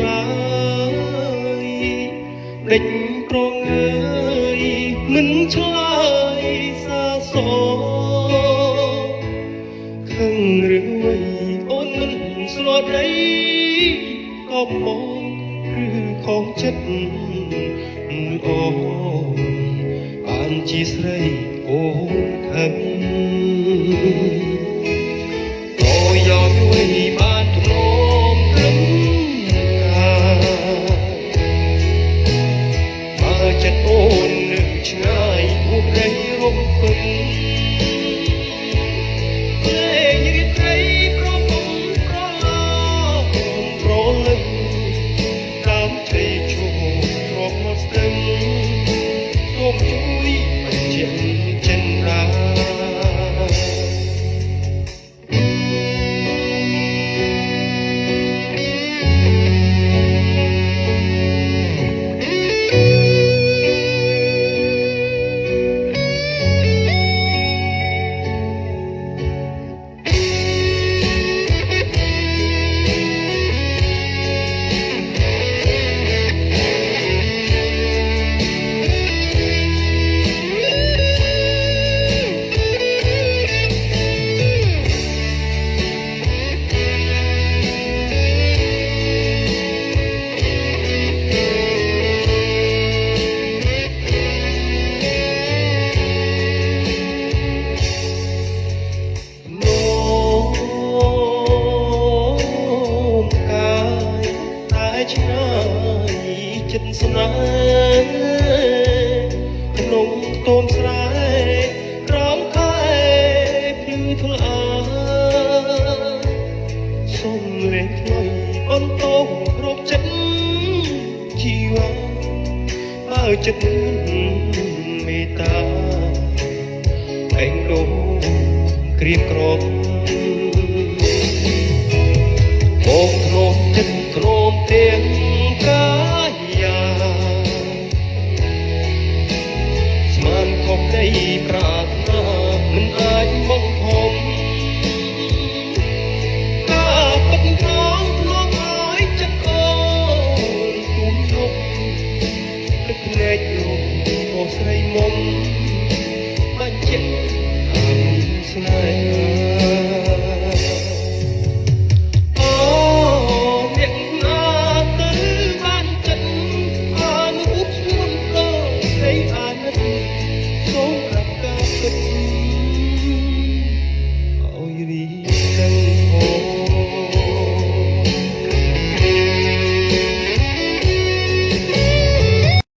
ឡើយដេចប្រងើយមិនឆ្លើយសាសខឹងឬវៃអូនមិនស្លត់អីក៏មកឬខំចិត្តអូបានជាស្រីអូខឹងក៏យកវិញបានទ្រមត្រឹមកាបើចិត្តអូននៅឆ្ងាយពួករៃរំពឹងជួយបញ្ជាក់ចិនរាឆ្ងាយចិត្តស្នេហ៍ក្នុងតូនស្រែក្រោមខែភ្លឺថ្លាសុំលេងខ្លុយអូនតោរកចិត្តជីវ៉ាបើចិត្តមេត្តាឯងដូងក្រៀមក្រំ